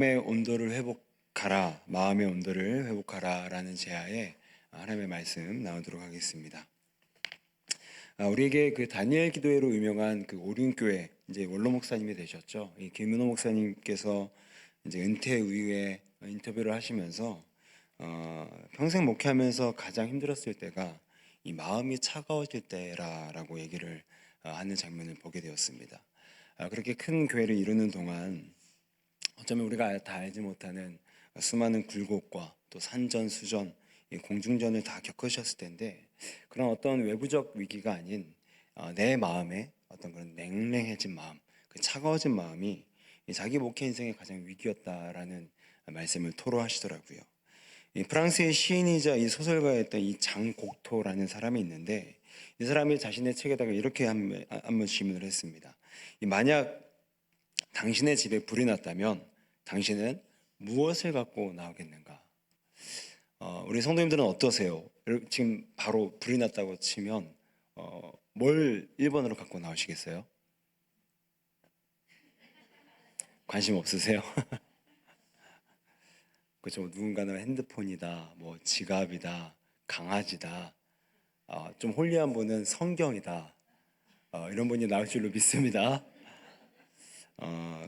마음의 온도를 회복하라, 마음의 온도를 회복하라라는 제하에 하나님의 말씀 나오도록 하겠습니다. 우리에게 그 다니엘 기도회로 유명한 그 오륜교회 이제 원로 목사님이 되셨죠. 이 김은호 목사님께서 이제 은퇴 이후에 인터뷰를 하시면서 평생 목회하면서 가장 힘들었을 때가 이 마음이 차가워질 때라라고 얘기를 하는 장면을 보게 되었습니다. 그렇게 큰 교회를 이루는 동안 어쩌면 우리가 다 알지 못하는 수많은 굴곡과 또 산전수전, 공중전을 다 겪으셨을 텐데, 그런 어떤 외부적 위기가 아닌 내 마음의 어떤 그런 냉랭해진 마음, 그 차가워진 마음이 자기 목회 인생의 가장 위기였다라는 말씀을 토로하시더라고요. 이 프랑스의 시인이자 이 소설가였던 이 장곡토라는 사람이 있는데, 이 사람이 자신의 책에다가 이렇게 한번 질문을 했습니다. 만약 당신의 집에 불이 났다면 당신은 무엇을 갖고 나오겠는가? 우리 성도님들은 어떠세요? 지금 바로 불이 났다고 치면 뭘 1번으로 갖고 나오시겠어요? 관심 없으세요? 그렇죠. 누군가는 핸드폰이다, 뭐 지갑이다, 강아지다, 좀 홀리한 분은 성경이다, 이런 분이 나올 줄로 믿습니다.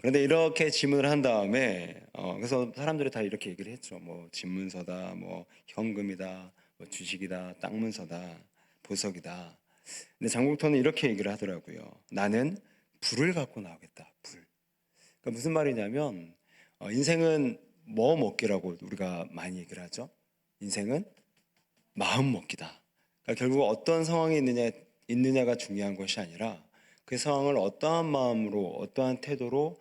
그런데 이렇게 질문을 한 다음에 그래서 사람들이 다 이렇게 얘기를 했죠. 뭐 집문서다, 뭐 현금이다, 뭐 주식이다, 땅 문서다, 보석이다. 근데 장국토는 이렇게 얘기를 하더라고요. 나는 불을 갖고 나오겠다. 불. 그러니까 무슨 말이냐면 인생은 뭐 먹기라고 우리가 많이 얘기를 하죠. 인생은 마음 먹기다. 그러니까 결국 어떤 상황이 있느냐가 중요한 것이 아니라 그 상황을 어떠한 마음으로 어떠한 태도로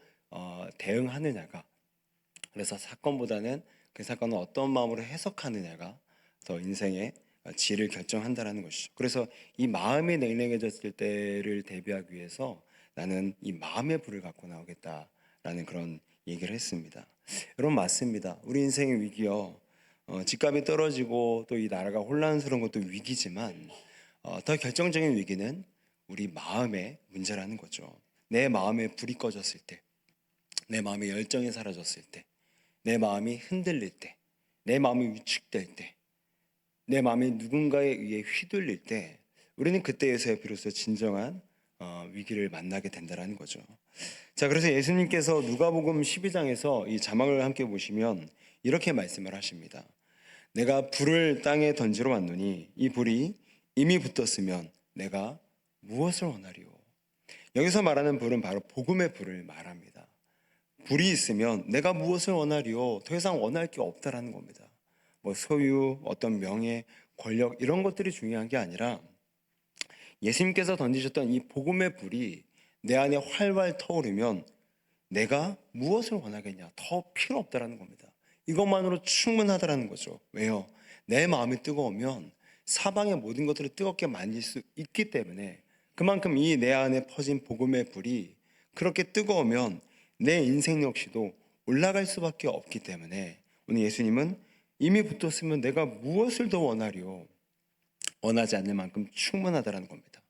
대응하느냐가, 그래서 사건보다는 그 사건을 어떤 마음으로 해석하느냐가 더 인생의 질을 결정한다는 것이죠. 그래서 이 마음이 냉랭해졌을 때를 대비하기 위해서 나는 이 마음의 불을 갖고 나오겠다라는 그런 얘기를 했습니다. 여러분, 맞습니다. 우리 인생의 위기요, 집값이 떨어지고 또 이 나라가 혼란스러운 것도 위기지만 더 결정적인 위기는 우리 마음의 문제라는 거죠. 내 마음에 불이 꺼졌을 때, 내 마음의 열정이 사라졌을 때, 내 마음이 흔들릴 때, 내 마음이 위축될 때, 내 마음이 누군가에 의해 휘둘릴 때, 우리는 그때에서야 비로소 진정한 위기를 만나게 된다는 거죠. 자, 그래서 예수님께서 누가복음 12장에서 이 자막을 함께 보시면 이렇게 말씀을 하십니다. 내가 불을 땅에 던지러 왔노니 이 불이 이미 붙었으면 내가 무엇을 원하리요? 여기서 말하는 불은 바로 복음의 불을 말합니다. 불이 있으면 내가 무엇을 원하리요? 더 이상 원할 게 없다라는 겁니다. 뭐 소유, 어떤 명예, 권력 이런 것들이 중요한 게 아니라 예수님께서 던지셨던 이 복음의 불이 내 안에 활활 타오르면 내가 무엇을 원하겠냐? 더 필요 없다라는 겁니다. 이것만으로 충분하다라는 거죠. 왜요? 내 마음이 뜨거우면 사방의 모든 것들을 뜨겁게 만질 수 있기 때문에, 그만큼 이 내 안에 퍼진 복음의 불이 그렇게 뜨거우면 내 인생 역시도 올라갈 수밖에 없기 때문에 오늘 예수님은 이미 붙었으면 내가 무엇을 더 원하리요? 원하지 않는 만큼 충분하다라는 겁니다.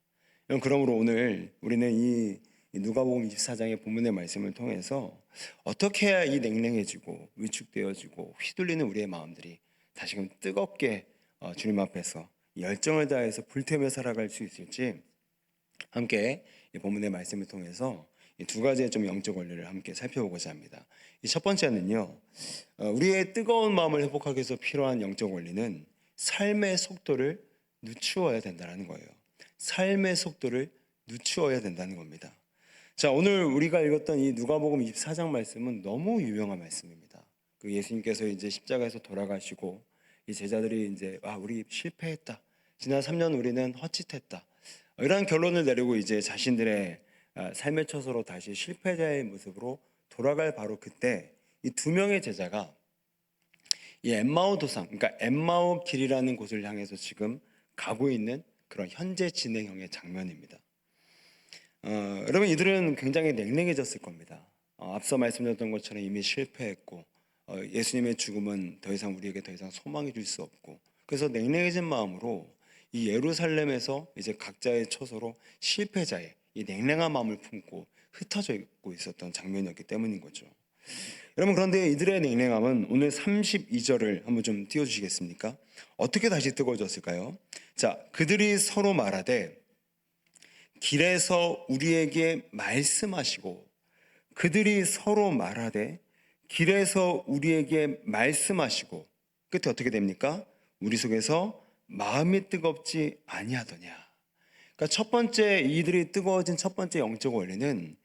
그러므로 오늘 우리는 이 누가복음 24장의 본문의 말씀을 통해서 어떻게 해야 이 냉랭해지고 위축되어지고 휘둘리는 우리의 마음들이 다시금 뜨겁게 주님 앞에서 열정을 다해서 불태우며 살아갈 수 있을지 함께 이 본문의 말씀을 통해서 이 두 가지의 좀 영적 원리를 함께 살펴보고자 합니다. 이 첫 번째는요, 우리의 뜨거운 마음을 회복하기 위해서 필요한 영적 원리는 삶의 속도를 늦추어야 된다는 거예요. 삶의 속도를 늦추어야 된다는 겁니다. 자, 오늘 우리가 읽었던 이 누가복음 24장 말씀은 너무 유명한 말씀입니다. 그 예수님께서 이제 십자가에서 돌아가시고 이 제자들이 이제 우리 실패했다. 지난 3년 우리는 헛짓했다. 이런 결론을 내리고 이제 자신들의 삶의 처소로 다시 실패자의 모습으로 돌아갈 바로 그때 이 두 명의 제자가 이 엠마오 도상, 그러니까 엠마오 길이라는 곳을 향해서 지금 가고 있는 그런 현재 진행형의 장면입니다. 여러분, 이들은 굉장히 냉랭해졌을 겁니다. 앞서 말씀드렸던 것처럼 이미 실패했고 예수님의 죽음은 더 이상 우리에게 더 이상 소망이 줄 수 없고, 그래서 냉랭해진 마음으로 이 예루살렘에서 이제 각자의 처소로 실패자의 이 냉랭한 마음을 품고 흩어져 있고 있었던 장면이었기 때문인 거죠. 여러분, 그런데 이들의 냉랭함은 오늘 32절을 한번 좀 띄워주시겠습니까? 어떻게 다시 뜨거워졌을까요? 자, 그들이 서로 말하되 길에서 우리에게 말씀하시고, 그들이 서로 말하되 길에서 우리에게 말씀하시고, 끝에 어떻게 됩니까? 우리 속에서 마음이 뜨겁지 아니하더냐. 그러니까 첫 번째, 이들이 뜨거워진 첫 번째 영적 원리는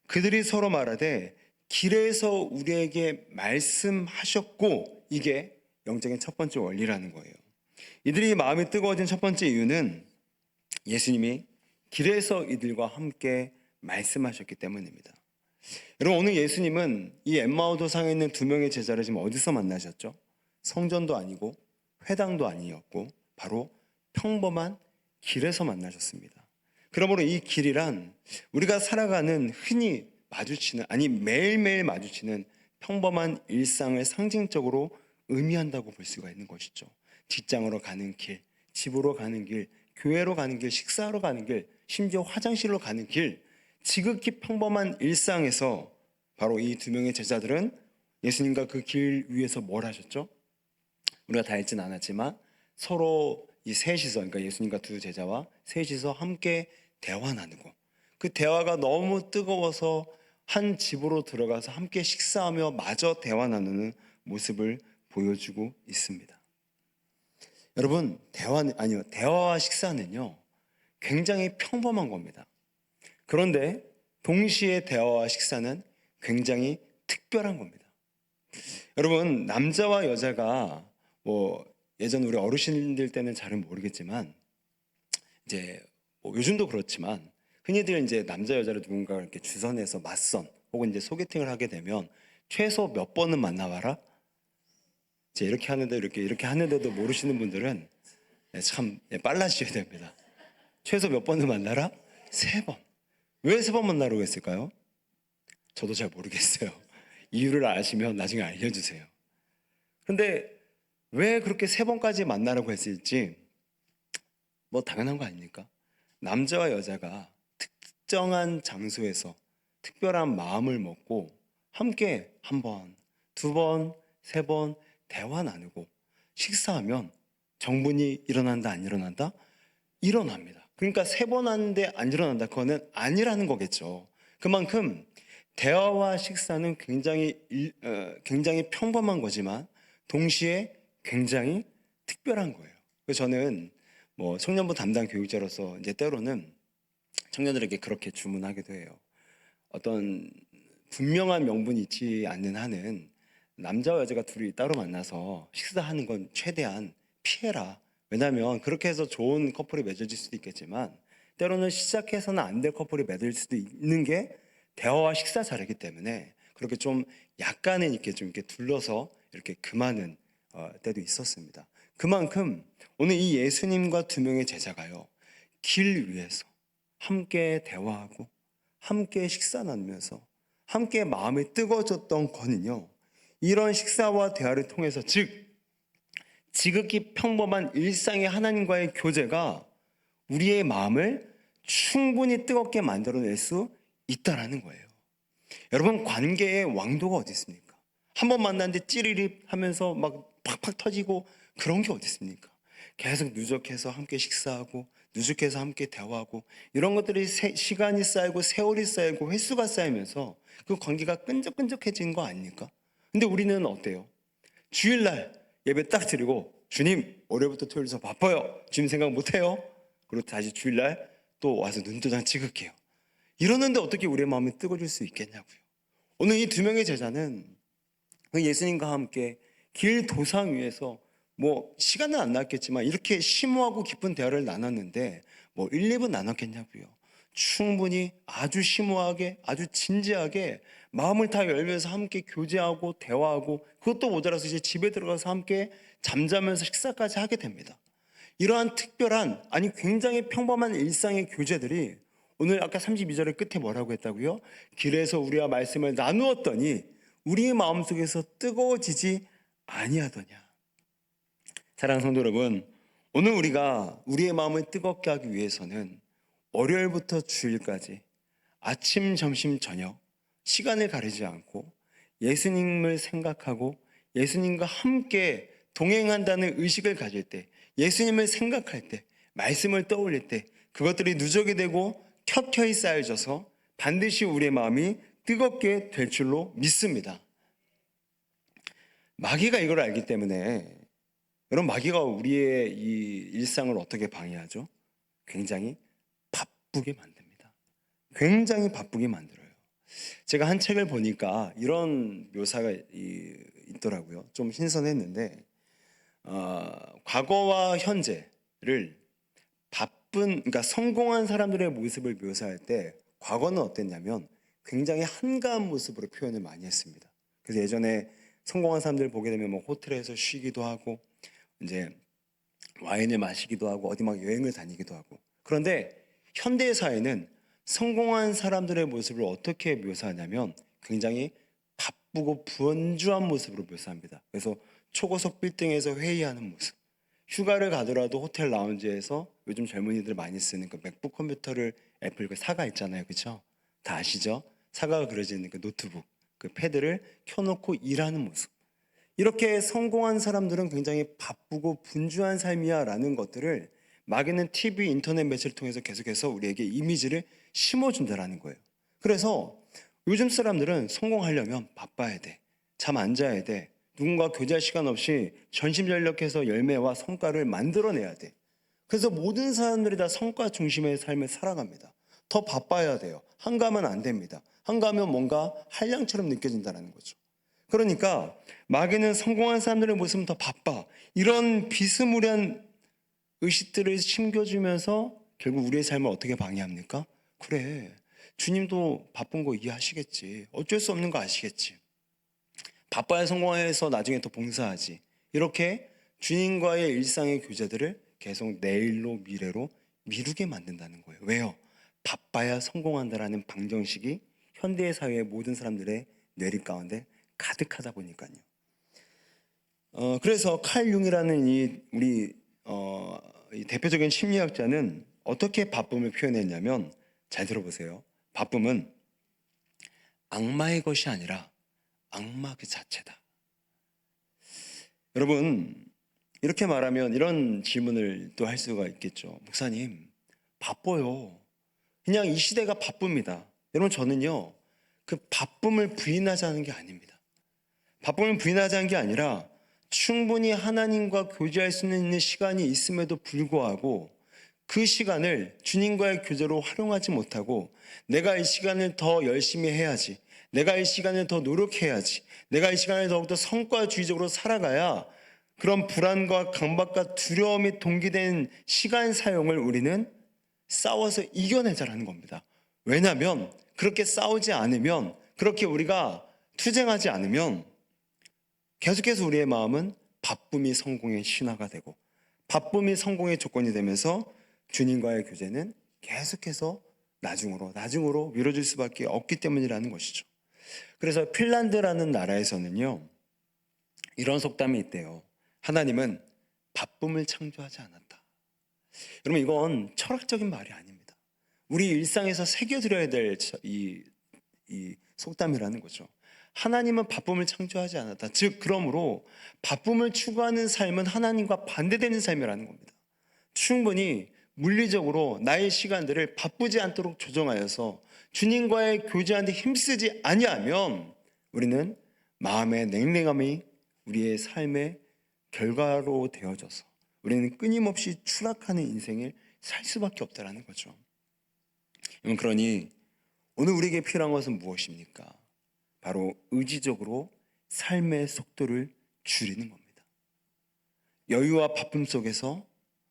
그들이 서로 말하되 길에서 우리에게 말씀하셨고, 이게 영적인 첫 번째 원리라는 거예요. 이들이 마음이 뜨거워진 첫 번째 이유는 예수님이 길에서 이들과 함께 말씀하셨기 때문입니다. 여러분, 오늘 예수님은 이 엠마오 도상에 있는 두 명의 제자를 지금 어디서 만나셨죠? 성전도 아니고 회당도 아니었고 바로 평범한 길에서 만나셨습니다. 그러므로 이 길이란 우리가 살아가는 흔히 마주치는, 아니 매일매일 마주치는 평범한 일상을 상징적으로 의미한다고 볼 수가 있는 것이죠. 직장으로 가는 길, 집으로 가는 길, 교회로 가는 길, 식사하러 가는 길, 심지어 화장실로 가는 길, 지극히 평범한 일상에서 바로 이 두 명의 제자들은 예수님과 그 길 위에서 뭘 하셨죠? 우리가 다 읽진 않았지만 서로 이 셋이서, 그러니까 예수님과 두 제자와 셋이서 함께 대화 나누고, 그 대화가 너무 뜨거워서 한 집으로 들어가서 함께 식사하며 마저 대화 나누는 모습을 보여주고 있습니다. 여러분, 대화와 식사는요 굉장히 평범한 겁니다. 그런데 동시에 대화와 식사는 굉장히 특별한 겁니다. 여러분, 남자와 여자가 예전 우리 어르신들 때는 잘은 모르겠지만 이제 요즘도 그렇지만 흔히들 이제 남자 여자를 누군가 이렇게 주선해서 맞선 혹은 이제 소개팅을 하게 되면 최소 몇 번은 만나봐라. 이제 이렇게 하는데도 모르시는 분들은 참 빨라지셔야 됩니다. 최소 몇 번을 만나라? 3번. 왜 3번 만나라고 했을까요? 저도 잘 모르겠어요. 이유를 아시면 나중에 알려주세요. 근데 왜 그렇게 3번까지 만나라고 했을지 당연한 거 아닙니까? 남자와 여자가 특정한 장소에서 특별한 마음을 먹고 함께 1번, 2번, 3번 대화 나누고 식사하면 정분이 일어난다, 안 일어난다? 일어납니다. 그러니까 3번 하는데 안 일어난다, 그거는 아니라는 거겠죠. 그만큼 대화와 식사는 굉장히 평범한 거지만 동시에 굉장히 특별한 거예요. 그래서 저는 청년부 담당 교육자로서 이제 때로는 청년들에게 그렇게 주문하기도 해요. 어떤 분명한 명분이 있지 않는 한은 남자와 여자가 둘이 따로 만나서 식사하는 건 최대한 피해라. 왜냐하면 그렇게 해서 좋은 커플이 맺어질 수도 있겠지만 때로는 시작해서는 안 될 커플이 맺을 수도 있는 게 대화와 식사 자리이기 때문에 그렇게 좀 약간은 이렇게 좀 이렇게 둘러서 이렇게 금하는 때도 있었습니다. 그만큼 오늘 이 예수님과 두 명의 제자가요 길 위에서 함께 대화하고 함께 식사 나누면서 함께 마음이 뜨거워졌던 거는요, 이런 식사와 대화를 통해서, 즉 지극히 평범한 일상의 하나님과의 교제가 우리의 마음을 충분히 뜨겁게 만들어낼 수 있다라는 거예요. 여러분, 관계의 왕도가 어디 있습니까? 한 번 만났는데 찌리리 하면서 막 팍팍 터지고 그런 게 어디 있습니까? 계속 누적해서 함께 식사하고 누적해서 함께 대화하고 이런 것들이 시간이 쌓이고 세월이 쌓이고 횟수가 쌓이면서 그 관계가 끈적끈적해지는 거 아닙니까? 근데 우리는 어때요? 주일날 예배 딱 드리고 주님 월요일부터 토요일 저 바빠요, 주님 생각 못해요, 그리고 다시 주일날 또 와서 눈도장 찍을게요. 이러는데 어떻게 우리의 마음이 뜨거워질 수 있겠냐고요. 오늘 이 두 명의 제자는 그 예수님과 함께 길 도상 위에서 시간은 안 났겠지만 이렇게 심오하고 깊은 대화를 나눴는데 1, 2분 나눴겠냐고요. 충분히 아주 심오하게 아주 진지하게 마음을 다 열면서 함께 교제하고 대화하고, 그것도 모자라서 이제 집에 들어가서 함께 잠자면서 식사까지 하게 됩니다. 이러한 특별한, 아니 굉장히 평범한 일상의 교제들이 오늘 아까 32절의 끝에 뭐라고 했다고요? 길에서 우리와 말씀을 나누었더니 우리의 마음속에서 뜨거워지지 아니하더냐. 사랑하는 성도 여러분, 오늘 우리가 우리의 마음을 뜨겁게 하기 위해서는 월요일부터 주일까지 아침, 점심, 저녁 시간을 가리지 않고 예수님을 생각하고 예수님과 함께 동행한다는 의식을 가질 때, 예수님을 생각할 때, 말씀을 떠올릴 때 그것들이 누적이 되고 켜켜이 쌓여져서 반드시 우리의 마음이 뜨겁게 될 줄로 믿습니다. 마귀가 이걸 알기 때문에, 여러분, 마귀가 우리의 이 일상을 어떻게 방해하죠? 굉장히 바쁘게 만듭니다. 굉장히 바쁘게 만들어요. 제가 한 책을 보니까 이런 묘사가 있더라고요. 좀 신선했는데, 과거와 현재를 그러니까 성공한 사람들의 모습을 묘사할 때 과거는 어땠냐면 굉장히 한가한 모습으로 표현을 많이 했습니다. 그래서 예전에 성공한 사람들 보게 되면 뭐 호텔에서 쉬기도 하고 이제 와인을 마시기도 하고 어디 막 여행을 다니기도 하고. 그런데 현대 사회는 성공한 사람들의 모습을 어떻게 묘사하냐면 굉장히 바쁘고 분주한 모습으로 묘사합니다. 그래서 초고속 빌딩에서 회의하는 모습, 휴가를 가더라도 호텔 라운지에서 요즘 젊은이들 많이 쓰는 그 맥북 컴퓨터를, 애플 그 사과 있잖아요, 그렇죠? 다 아시죠? 사과가 그려져 있는 그 노트북, 그 패드를 켜놓고 일하는 모습. 이렇게 성공한 사람들은 굉장히 바쁘고 분주한 삶이야 라는 것들을 마귀는 TV, 인터넷 매체를 통해서 계속해서 우리에게 이미지를 심어준다라는 거예요. 그래서 요즘 사람들은 성공하려면 바빠야 돼, 잠 안 자야 돼, 누군가 교제할 시간 없이 전심전력해서 열매와 성과를 만들어내야 돼. 그래서 모든 사람들이 다 성과 중심의 삶을 살아갑니다. 더 바빠야 돼요. 한가하면 안 됩니다. 한가하면 뭔가 한량처럼 느껴진다는 거죠. 그러니까 마귀는 성공한 사람들의 모습은 더 바빠, 이런 비스무리한 의식들을 심겨주면서 결국 우리의 삶을 어떻게 방해합니까? 그래, 주님도 바쁜 거 이해하시겠지, 어쩔 수 없는 거 아시겠지, 바빠야 성공해서 나중에 더 봉사하지, 이렇게 주님과의 일상의 교제들을 계속 내일로 미래로 미루게 만든다는 거예요. 왜요? 바빠야 성공한다라는 방정식이 현대의 사회의 모든 사람들의 뇌리 가운데 가득하다 보니까요. 그래서 칼 융이라는 이 대표적인 심리학자는 어떻게 바쁨을 표현했냐면, 잘 들어보세요. 바쁨은 악마의 것이 아니라 악마 그 자체다. 여러분, 이렇게 말하면 이런 질문을 또 할 수가 있겠죠. 목사님, 바빠요. 그냥 이 시대가 바쁩니다. 여러분, 저는요, 그 바쁨을 부인하자는 게 아닙니다. 바쁨을 부인하자는 게 아니라 충분히 하나님과 교제할 수 있는 시간이 있음에도 불구하고 그 시간을 주님과의 교제로 활용하지 못하고 내가 이 시간을 더 열심히 해야지, 내가 이 시간을 더 노력해야지, 내가 이 시간을 더욱더 성과주의적으로 살아가야 그런 불안과 강박과 두려움이 동기된 시간 사용을 우리는 싸워서 이겨내자라는 겁니다. 왜냐하면 그렇게 싸우지 않으면, 그렇게 우리가 투쟁하지 않으면 계속해서 우리의 마음은 바쁨이 성공의 신화가 되고 바쁨이 성공의 조건이 되면서 주님과의 교제는 계속해서 나중으로 미뤄질 수밖에 없기 때문이라는 것이죠. 그래서 핀란드라는 나라에서는요, 이런 속담이 있대요. 하나님은 바쁨을 창조하지 않았다. 여러분, 이건 철학적인 말이 아닙니다. 우리 일상에서 새겨들어야 될 이 속담이라는 거죠. 하나님은 바쁨을 창조하지 않았다. 즉, 그러므로 바쁨을 추구하는 삶은 하나님과 반대되는 삶이라는 겁니다. 충분히 물리적으로 나의 시간들을 바쁘지 않도록 조정하여서 주님과의 교제하는 데 힘쓰지 아니하면 우리는 마음의 냉랭함이 우리의 삶의 결과로 되어져서 우리는 끊임없이 추락하는 인생을 살 수밖에 없다는 거죠. 그러니 오늘 우리에게 필요한 것은 무엇입니까? 바로 의지적으로 삶의 속도를 줄이는 겁니다. 여유와 바쁨 속에서,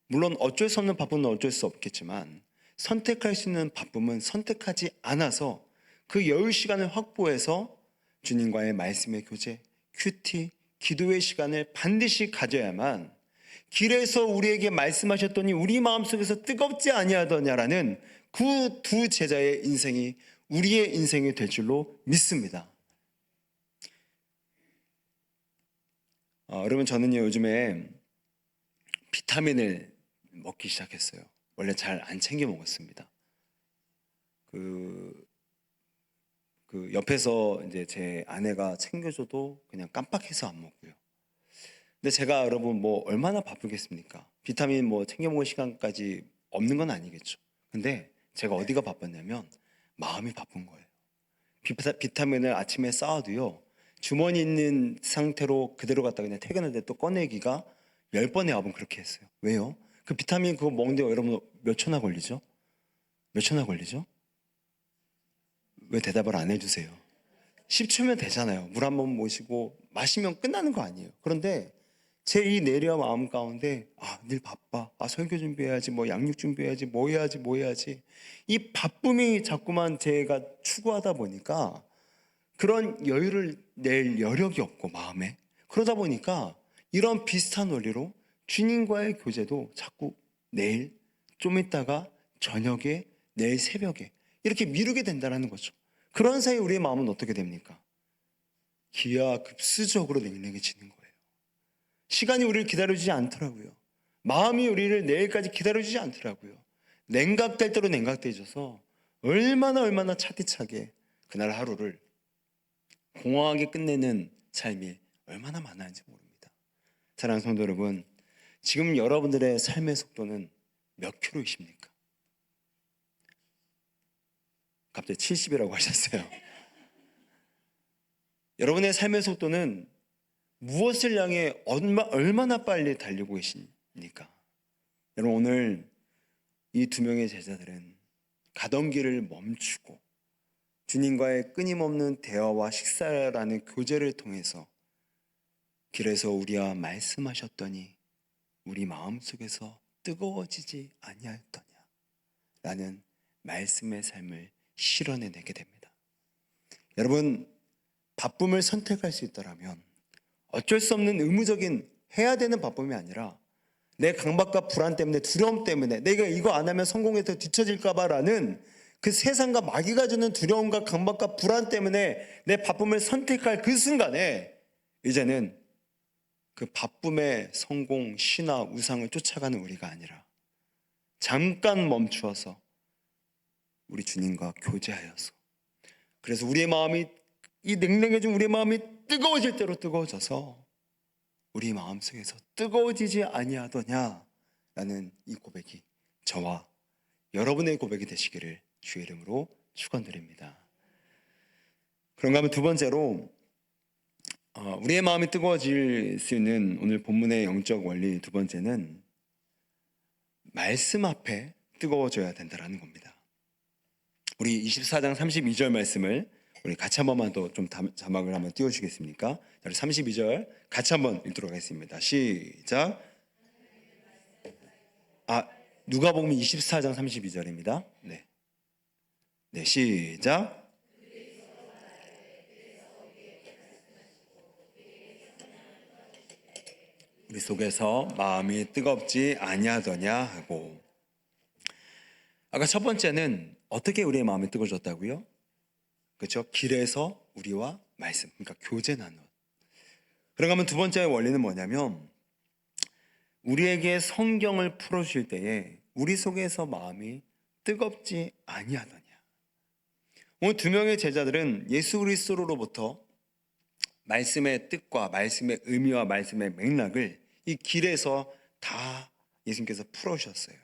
물론 어쩔 수 없는 바쁨은 어쩔 수 없겠지만 선택할 수 있는 바쁨은 선택하지 않아서 그 여유 시간을 확보해서 주님과의 말씀의 교제, 큐티, 기도의 시간을 반드시 가져야만 길에서 우리에게 말씀하셨더니 우리 마음속에서 뜨겁지 아니하더냐라는 그 두 제자의 인생이 우리의 인생이 될 줄로 믿습니다. 여러분, 저는요, 요즘에 비타민을 먹기 시작했어요. 원래 잘 안 챙겨 먹었습니다. 그 그 옆에서 이제 제 아내가 챙겨줘도 그냥 깜빡해서 안 먹고요. 근데 제가 여러분 뭐 얼마나 바쁘겠습니까? 비타민 뭐 챙겨 먹을 시간까지 없는 건 아니겠죠. 근데 제가 어디가 바빴냐면 마음이 바쁜 거예요. 비타민을 아침에 쌓아도요. 주머니 있는 상태로 그대로 갖다 그냥 퇴근할 때 또 꺼내기가 10번의 압은 그렇게 했어요. 왜요? 그 비타민 그거 먹는데 여러분 몇 초나 걸리죠? 몇 초나 걸리죠? 왜 대답을 안 해주세요? 10초면 되잖아요. 물 한 번 모시고 마시면 끝나는 거 아니에요. 그런데 제 이 내려 마음 가운데 늘 바빠. 설교 준비해야지, 뭐 양육 준비해야지, 뭐 해야지, 뭐 해야지. 이 바쁨이 자꾸만 제가 추구하다 보니까 그런 여유를 낼 여력이 없고 마음에 그러다 보니까 이런 비슷한 원리로 주님과의 교제도 자꾸 내일, 좀 있다가 저녁에, 내일 새벽에 이렇게 미루게 된다는 거죠. 그런 사이 우리의 마음은 어떻게 됩니까? 기하급수적으로 냉랭해지는 거예요. 시간이 우리를 기다려주지 않더라고요. 마음이 우리를 내일까지 기다려주지 않더라고요. 냉각될 대로 냉각돼져서 얼마나 차디차게 그날 하루를 공허하게 끝내는 삶이 얼마나 많은지 모릅니다. 사랑하는 성도 여러분, 지금 여러분들의 삶의 속도는 몇 킬로이십니까? 갑자기 70이라고 하셨어요. 여러분의 삶의 속도는 무엇을 향해 얼마나 빨리 달리고 계십니까? 여러분 오늘 이 두 명의 제자들은 가던 길을 멈추고 주님과의 끊임없는 대화와 식사라는 교제를 통해서 길에서 우리와 말씀하셨더니 우리 마음속에서 뜨거워지지 아니하였더냐 라는 말씀의 삶을 실현해내게 됩니다. 여러분 바쁨을 선택할 수 있다면 어쩔 수 없는 의무적인 해야 되는 바쁨이 아니라 내 강박과 불안 때문에 두려움 때문에 내가 이거 안 하면 성공해서 뒤처질까 봐라는 그 세상과 마귀가 주는 두려움과 강박과 불안 때문에 내 바쁨을 선택할 그 순간에 이제는 그 바쁨의 성공, 신화, 우상을 쫓아가는 우리가 아니라 잠깐 멈추어서 우리 주님과 교제하여서 그래서 우리의 마음이 이 냉랭해진 우리의 마음이 뜨거워질 대로 뜨거워져서 우리 마음속에서 뜨거워지지 아니하더냐라는 이 고백이 저와 여러분의 고백이 되시기를 주의 이름으로 축원드립니다. 그런가 하면 두 번째로 우리의 마음이 뜨거워질 수 있는 오늘 본문의 영적 원리 두 번째는 말씀 앞에 뜨거워져야 된다는 겁니다. 우리 24장 32절 말씀을 우리 같이 한 번만 더 좀 자막을 한번 띄워주시겠습니까? 32절 같이 한번 읽도록 하겠습니다. 시작. 누가복음 24장 32절입니다. 네, 시작. 우리 속에서 마음이 뜨겁지 아니하더냐 하고 아까 첫 번째는 어떻게 우리의 마음이 뜨거워졌다고요? 그렇죠? 길에서 우리와 말씀, 그러니까 교제 나누. 그런가 하면 두 번째 원리는 뭐냐면 우리에게 성경을 풀어주실 때에 우리 속에서 마음이 뜨겁지 아니하더냐. 오늘 두 명의 제자들은 예수 그리스도로부터 말씀의 뜻과 말씀의 의미와 말씀의 맥락을 이 길에서 다 예수님께서 풀어주셨어요.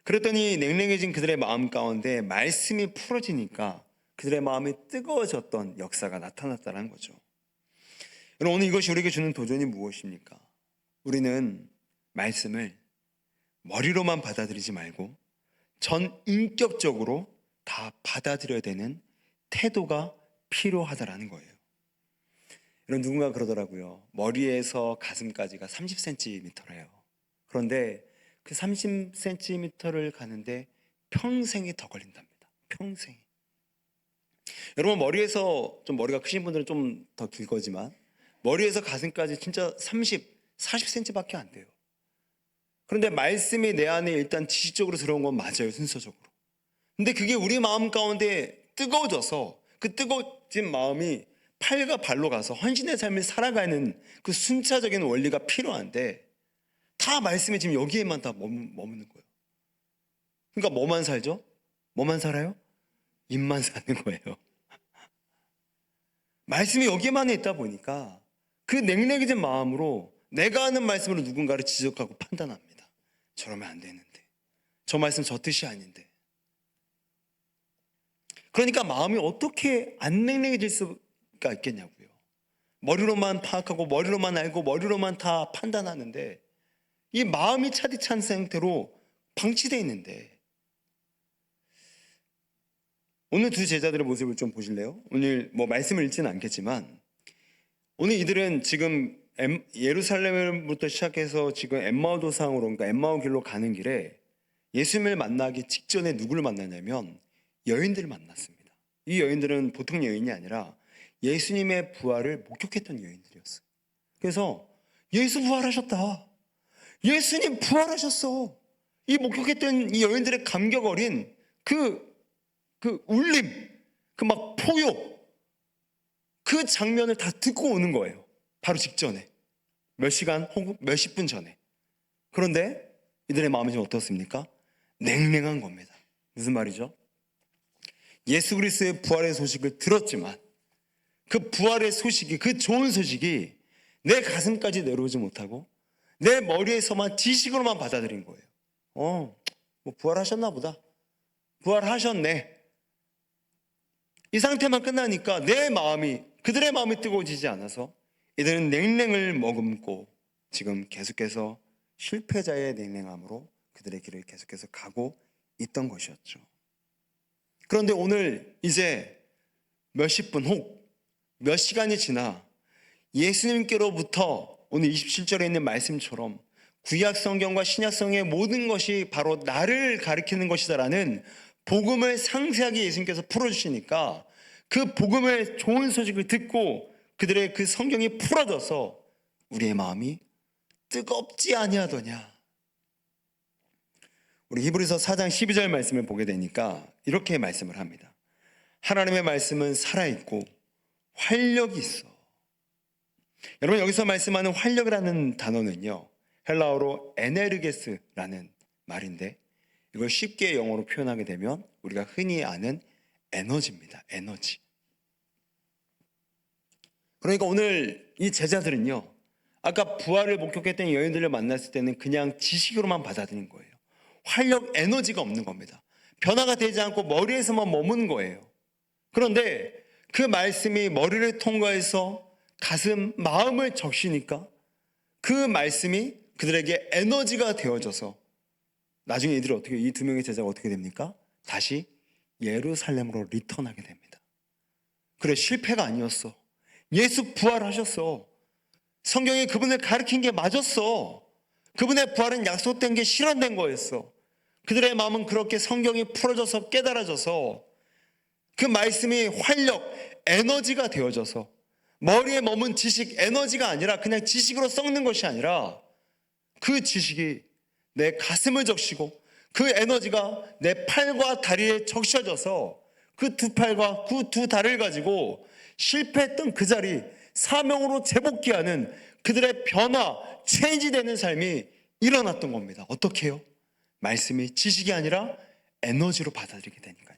그랬더니 냉랭해진 그들의 마음 가운데 말씀이 풀어지니까 그들의 마음이 뜨거워졌던 역사가 나타났다는 거죠. 여러분 오늘 이것이 우리에게 주는 도전이 무엇입니까? 우리는 말씀을 머리로만 받아들이지 말고 전 인격적으로 다 받아들여야 되는 태도가 필요하다라는 거예요. 여러분 누군가 그러더라고요. 머리에서 가슴까지가 30cm래요. 그런데 그 30cm를 가는데 평생이 더 걸린답니다. 평생이. 여러분 머리에서 좀 머리가 크신 분들은 좀 더 길 거지만 머리에서 가슴까지 진짜 40cm밖에 안 돼요. 그런데 말씀이 내 안에 일단 지식적으로 들어온 건 맞아요. 순서적으로. 근데 그게 우리 마음 가운데 뜨거워져서 그 뜨거워진 마음이 팔과 발로 가서 헌신의 삶을 살아가는 그 순차적인 원리가 필요한데 다 말씀이 지금 여기에만 다 머무는 거예요. 그러니까 뭐만 살죠? 뭐만 살아요? 입만 사는 거예요. 말씀이 여기에만 있다 보니까 그 냉랭해진 마음으로 내가 하는 말씀으로 누군가를 지적하고 판단합니다. 저러면 안 되는데, 저 말씀 저 뜻이 아닌데. 그러니까 마음이 어떻게 안 냉랭해질 수가 있겠냐고요. 머리로만 파악하고 머리로만 알고 머리로만 다 판단하는데 이 마음이 차디찬 상태로 방치되어 있는데, 오늘 두 제자들의 모습을 좀 보실래요? 오늘 뭐 말씀을 읽지는 않겠지만 오늘 이들은 지금 예루살렘부터 시작해서 지금 엠마오 도상으로, 그러니까 엠마오 길로 가는 길에 예수님을 만나기 직전에 누구를 만나냐면 여인들을 만났습니다. 이 여인들은 보통 여인이 아니라 예수님의 부활을 목격했던 여인들이었어요. 그래서 예수 부활하셨다, 예수님 부활하셨어, 이 목격했던 이 여인들의 감격 어린 그 울림, 그 막 포효, 그 장면을 다 듣고 오는 거예요. 바로 직전에, 몇 시간 혹은 몇십 분 전에. 그런데 이들의 마음이 좀 어떻습니까? 냉랭한 겁니다. 무슨 말이죠? 예수 그리스도의 부활의 소식을 들었지만 그 부활의 소식이, 그 좋은 소식이 내 가슴까지 내려오지 못하고 내 머리에서만 지식으로만 받아들인 거예요. 뭐 부활하셨나 보다, 부활하셨네, 이 상태만 끝나니까 그들의 마음이 뜨거워지지 않아서 이들은 냉랭을 머금고 지금 계속해서 실패자의 냉랭함으로 그들의 길을 계속해서 가고 있던 것이었죠. 그런데 오늘 이제 몇십 분 혹 몇 시간이 지나 예수님께로부터 오늘 27절에 있는 말씀처럼 구약 성경과 신약 성경의 모든 것이 바로 나를 가리키는 것이다라는 복음을 상세하게 예수님께서 풀어주시니까 그 복음의 좋은 소식을 듣고 그들의 그 성경이 풀어져서 우리의 마음이 뜨겁지 아니하더냐. 우리 히브리서 4장 12절 말씀을 보게 되니까 이렇게 말씀을 합니다. 하나님의 말씀은 살아있고 활력이 있어. 여러분, 여기서 말씀하는 활력이라는 단어는요, 헬라어로 에네르게스라는 말인데 이걸 쉽게 영어로 표현하게 되면 우리가 흔히 아는 에너지입니다. 에너지. 그러니까 오늘 이 제자들은요, 아까 부활을 목격했던 여인들을 만났을 때는 그냥 지식으로만 받아들인 거예요. 활력, 에너지가 없는 겁니다. 변화가 되지 않고 머리에서만 머문 거예요. 그런데 그 말씀이 머리를 통과해서 가슴, 마음을 적시니까 그 말씀이 그들에게 에너지가 되어져서 나중에 이 두 명의 제자가 어떻게 됩니까? 다시 예루살렘으로 리턴하게 됩니다. 그래, 실패가 아니었어. 예수 부활하셨어. 성경이 그분을 가르친 게 맞았어. 그분의 부활은 약속된 게 실현된 거였어. 그들의 마음은 그렇게 성경이 풀어져서 깨달아져서 그 말씀이 활력, 에너지가 되어져서 머리에 머문 지식, 에너지가 아니라 그냥 지식으로 썩는 것이 아니라 그 지식이 내 가슴을 적시고 그 에너지가 내 팔과 다리에 적셔져서 그 두 팔과 그 두 다리를 가지고 실패했던 그 자리 사명으로 재복귀하는 그들의 변화, 체인지되는 삶이 일어났던 겁니다. 어떻게 해요? 말씀이 지식이 아니라 에너지로 받아들이게 되니까요.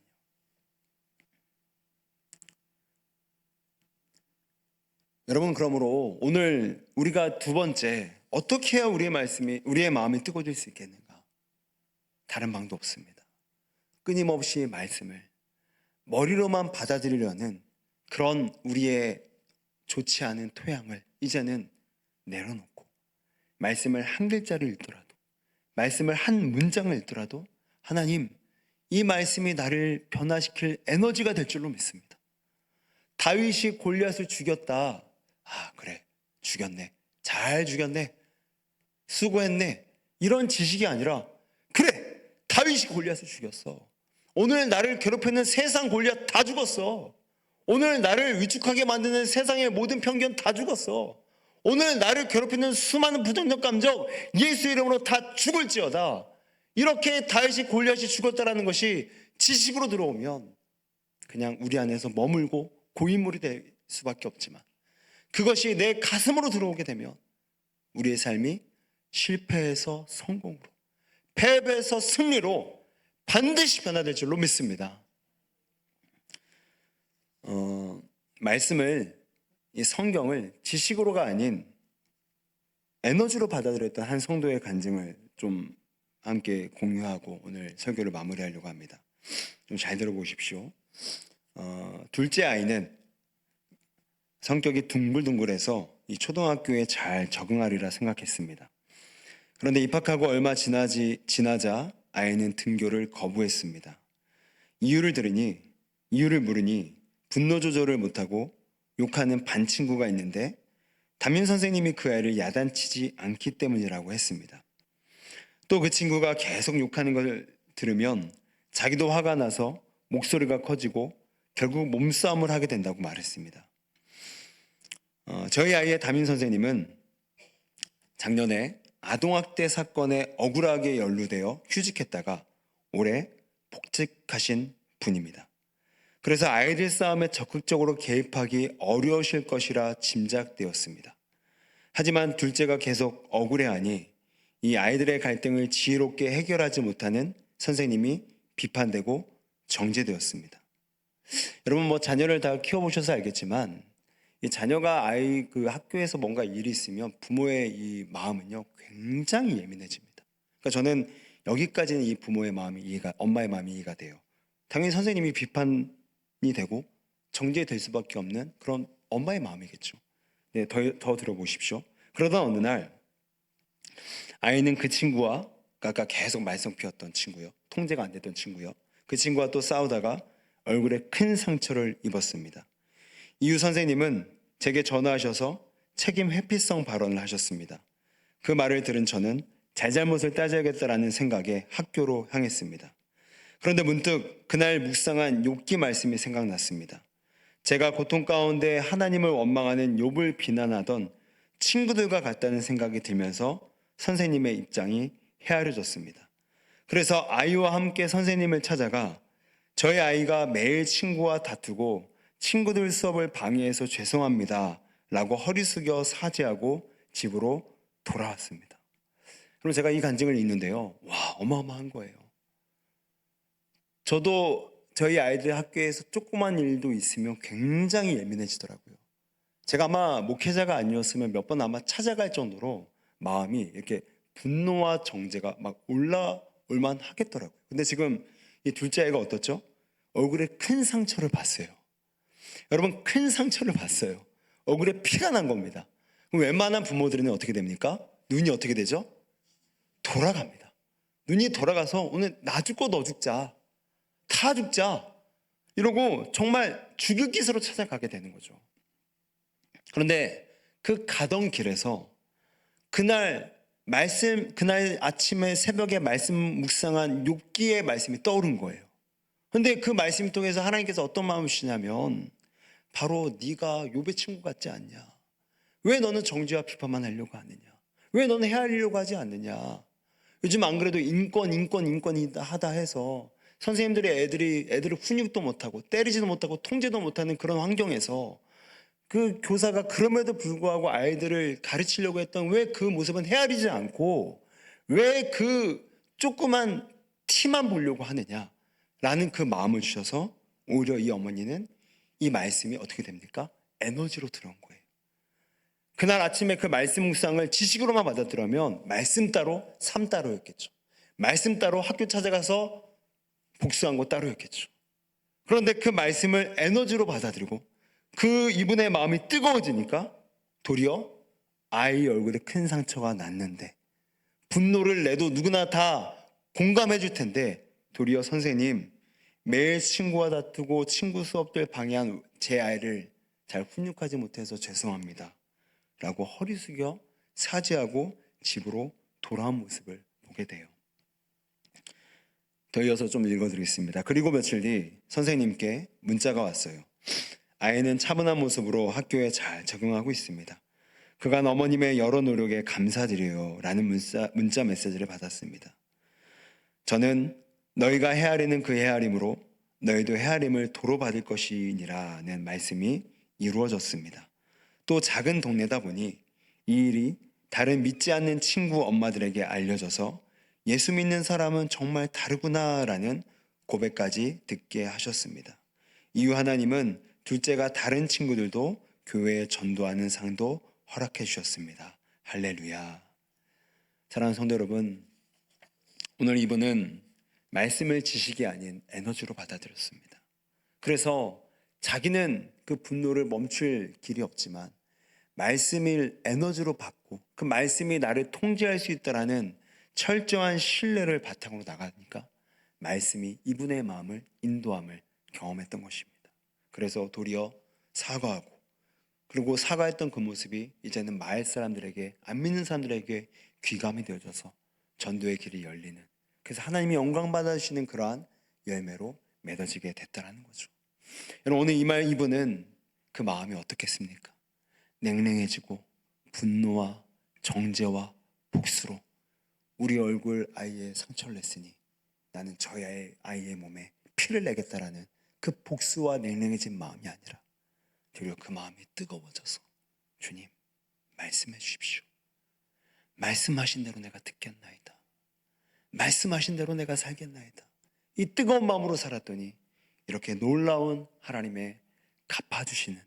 여러분, 그러므로 오늘 우리가 두 번째, 어떻게 해야 우리의 마음이 뜨거워질 수 있겠는가? 다른 방도 없습니다. 끊임없이 말씀을 머리로만 받아들이려는 그런 우리의 좋지 않은 토양을 이제는 내려놓고 말씀을 한 글자를 읽더라도, 말씀을 한 문장을 읽더라도 하나님, 이 말씀이 나를 변화시킬 에너지가 될 줄로 믿습니다. 다윗이 골리앗을 죽였다. 그래, 죽였네, 잘 죽였네, 수고했네, 이런 지식이 아니라 그래, 다윗이 골리앗을 죽였어. 오늘 나를 괴롭히는 세상 골리앗 다 죽었어. 오늘 나를 위축하게 만드는 세상의 모든 편견 다 죽었어. 오늘 나를 괴롭히는 수많은 부정적 감정 예수 이름으로 다 죽을지어다. 이렇게 다윗이 골리앗이 죽었다라는 것이 지식으로 들어오면 그냥 우리 안에서 머물고 고인물이 될 수밖에 없지만, 그것이 내 가슴으로 들어오게 되면 우리의 삶이 실패에서 성공으로, 패배에서 승리로 반드시 변화될 줄로 믿습니다. 말씀을 이 성경을 지식으로가 아닌 에너지로 받아들였던 한 성도의 간증을 좀 함께 공유하고 오늘 설교를 마무리하려고 합니다. 좀 잘 들어보십시오. 둘째 아이는 성격이 둥글둥글해서 이 초등학교에 잘 적응하리라 생각했습니다. 그런데 입학하고 얼마 지나자 아이는 등교를 거부했습니다. 이유를 물으니 분노 조절을 못하고 욕하는 반 친구가 있는데 담임 선생님이 그 아이를 야단치지 않기 때문이라고 했습니다. 또 그 친구가 계속 욕하는 걸 들으면 자기도 화가 나서 목소리가 커지고 결국 몸싸움을 하게 된다고 말했습니다. 저희 아이의 담임 선생님은 작년에 아동학대 사건에 억울하게 연루되어 휴직했다가 올해 복직하신 분입니다. 그래서 아이들 싸움에 적극적으로 개입하기 어려우실 것이라 짐작되었습니다. 하지만 둘째가 계속 억울해하니 이 아이들의 갈등을 지혜롭게 해결하지 못하는 선생님이 비판되고 정죄되었습니다. 여러분 자녀를 다 키워보셔서 알겠지만 이 자녀가 그 학교에서 뭔가 일이 있으면 부모의 이 마음은요 굉장히 예민해집니다. 그러니까 저는 여기까지는 이 부모의 마음이 엄마의 마음이 이해가 돼요. 당연히 선생님이 비판이 되고 정죄될 수밖에 없는 그런 엄마의 마음이겠죠. 네, 더 들어보십시오. 그러다 어느 날 아이는 그 친구와 아까 계속 말썽 피웠던 친구요, 통제가 안 됐던 친구요, 그 친구와 또 싸우다가 얼굴에 큰 상처를 입었습니다. 이후 선생님은 제게 전화하셔서 책임 회피성 발언을 하셨습니다. 그 말을 들은 저는 잘잘못을 따져야겠다라는 생각에 학교로 향했습니다. 그런데 문득 그날 묵상한 욥기 말씀이 생각났습니다. 제가 고통 가운데 하나님을 원망하는 욥을 비난하던 친구들과 같다는 생각이 들면서 선생님의 입장이 헤아려졌습니다. 그래서 아이와 함께 선생님을 찾아가 저희 아이가 매일 친구와 다투고 친구들 수업을 방해해서 죄송합니다 라고 허리 숙여 사죄하고 집으로 돌아왔습니다. 그럼 제가 이 간증을 읽는데요, 와, 어마어마한 거예요. 저도 저희 아이들 학교에서 조그만 일도 있으면 굉장히 예민해지더라고요. 제가 아마 목회자가 아니었으면 몇 번 아마 찾아갈 정도로 마음이 이렇게 분노와 정죄가 막 올라올만 하겠더라고요. 근데 지금 이 둘째 아이가 어떻죠? 얼굴에 큰 상처를 봤어요. 여러분, 큰 상처를 봤어요. 얼굴에 피가 난 겁니다. 그럼 웬만한 부모들은 어떻게 됩니까? 눈이 어떻게 되죠? 돌아갑니다. 눈이 돌아가서 오늘 나 죽고 너 죽자, 다 죽자 이러고 정말 죽일 기세로 찾아가게 되는 거죠. 그런데 그 가던 길에서 그날 아침에 새벽에 말씀 묵상한 욥기의 말씀이 떠오른 거예요. 그런데 그 말씀 통해서 하나님께서 어떤 마음을 주시냐면 바로 네가 욥의 친구 같지 않냐? 왜 너는 정죄와 비판만 하려고 하느냐? 왜 너는 헤아리려고 하지 않느냐? 요즘 안 그래도 인권 하다 해서 선생님들이 애들을 훈육도 못하고 때리지도 못하고 통제도 못하는 그런 환경에서 그 교사가 그럼에도 불구하고 아이들을 가르치려고 했던 왜 그 모습은 헤아리지 않고 왜 그 조그만 티만 보려고 하느냐라는 그 마음을 주셔서 오히려 이 어머니는 이 말씀이 어떻게 됩니까? 에너지로 들어온 거예요. 그날 아침에 그 말씀 묵상을 지식으로만 받아들으면 말씀 따로 삶 따로였겠죠. 말씀 따로 학교 찾아가서 복수한 거 따로였겠죠. 그런데 그 말씀을 에너지로 받아들이고 그 이분의 마음이 뜨거워지니까 도리어 아이 얼굴에 큰 상처가 났는데 분노를 내도 누구나 다 공감해 줄 텐데 도리어 선생님, 매일 친구와 다투고 친구 수업들 방해한 제 아이를 잘 훈육하지 못해서 죄송합니다 라고 허리 숙여 사죄하고 집으로 돌아온 모습을 보게 돼요. 더 이어서 좀 읽어드리겠습니다. 그리고 며칠 뒤 선생님께 문자가 왔어요. 아이는 차분한 모습으로 학교에 잘 적응하고 있습니다. 그간 어머님의 여러 노력에 감사드려요 라는 문자 메시지를 받았습니다. 저는 너희가 헤아리는 그 헤아림으로 너희도 헤아림을 도로 받을 것이니라는 말씀이 이루어졌습니다. 또 작은 동네다 보니 이 일이 다른 믿지 않는 친구 엄마들에게 알려져서 예수 믿는 사람은 정말 다르구나라는 고백까지 듣게 하셨습니다. 이후 하나님은 둘째가 다른 친구들도 교회에 전도하는 상도 허락해 주셨습니다. 할렐루야. 사랑하는 성도 여러분, 오늘 이분은 말씀을 지식이 아닌 에너지로 받아들였습니다. 그래서 자기는 그 분노를 멈출 길이 없지만 말씀을 에너지로 받고 그 말씀이 나를 통제할 수 있다라는 철저한 신뢰를 바탕으로 나가니까 말씀이 이분의 마음을 인도함을 경험했던 것입니다. 그래서 도리어 사과하고, 그리고 사과했던 그 모습이 이제는 마을 사람들에게, 안 믿는 사람들에게 귀감이 되어져서 전도의 길이 열리는, 그래서 하나님이 영광 받아주시는 그러한 열매로 맺어지게 됐다라는 거죠. 여러분, 오늘 이 말 이분은 그 마음이 어떻겠습니까? 냉랭해지고 분노와 정죄와 복수로 우리 얼굴 아이의 상처를 냈으니 나는 저의 아이의 몸에 피를 내겠다라는 그 복수와 냉랭해진 마음이 아니라 오히려 그 마음이 뜨거워져서 주님 말씀해 주십시오. 말씀하신 대로 내가 듣겠나이다. 말씀하신 대로 내가 살겠나이다. 이 뜨거운 마음으로 살았더니 이렇게 놀라운 하나님의 갚아주시는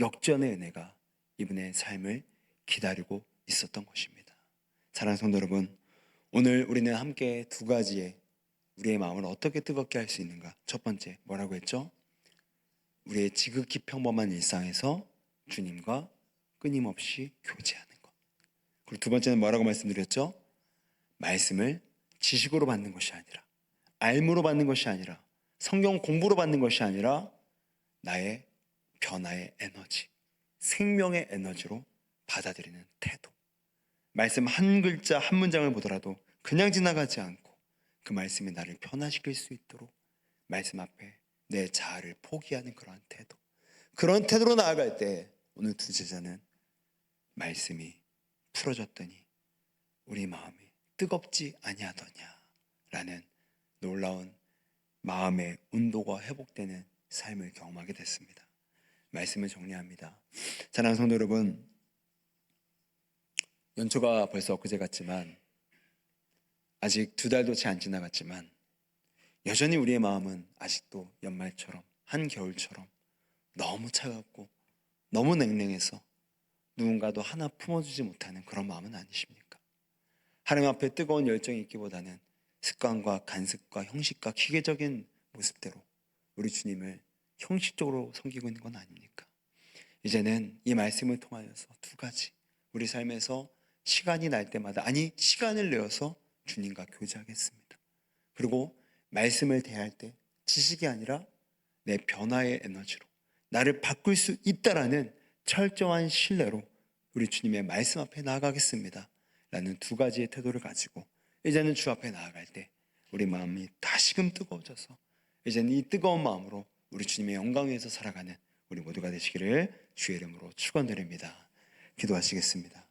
역전의 은혜가 이분의 삶을 기다리고 있었던 것입니다. 사랑하는 성도 여러분, 오늘 우리는 함께 두 가지의 우리의 마음을 어떻게 뜨겁게 할 수 있는가. 첫 번째 뭐라고 했죠? 우리의 지극히 평범한 일상에서 주님과 끊임없이 교제하는 것. 그리고 두 번째는 뭐라고 말씀드렸죠? 말씀을 지식으로 받는 것이 아니라, 알므로 받는 것이 아니라, 성경 공부로 받는 것이 아니라 나의 변화의 에너지, 생명의 에너지로 받아들이는 태도. 말씀 한 글자 한 문장을 보더라도 그냥 지나가지 않고 그 말씀이 나를 변화시킬 수 있도록 말씀 앞에 내 자아를 포기하는 그러한 태도. 그런 태도로 나아갈 때 오늘 두 제자는 말씀이 풀어졌더니 우리 마음이 뜨겁지 아니하더냐라는 놀라운 마음의 온도가 회복되는 삶을 경험하게 됐습니다. 말씀을 정리합니다. 사랑하는 성도 여러분, 연초가 벌써 엊그제 같지만 아직 2달도 채 안 지나갔지만 여전히 우리의 마음은 아직도 연말처럼 한겨울처럼 너무 차갑고 너무 냉랭해서 누군가도 하나 품어주지 못하는 그런 마음은 아니십니까? 하나님 앞에 뜨거운 열정이 있기보다는 습관과 간습과 형식과 기계적인 모습대로 우리 주님을 형식적으로 섬기고 있는 건 아닙니까? 이제는 이 말씀을 통하여서 두 가지, 우리 삶에서 시간이 날 때마다, 아니 시간을 내어서 주님과 교제하겠습니다. 그리고 말씀을 대할 때 지식이 아니라 내 변화의 에너지로 나를 바꿀 수 있다라는 철저한 신뢰로 우리 주님의 말씀 앞에 나아가겠습니다 라는 두 가지의 태도를 가지고 이제는 주 앞에 나아갈 때 우리 마음이 다시금 뜨거워져서 이제는 이 뜨거운 마음으로 우리 주님의 영광 위에서 살아가는 우리 모두가 되시기를 주의 이름으로 축원드립니다. 기도하시겠습니다.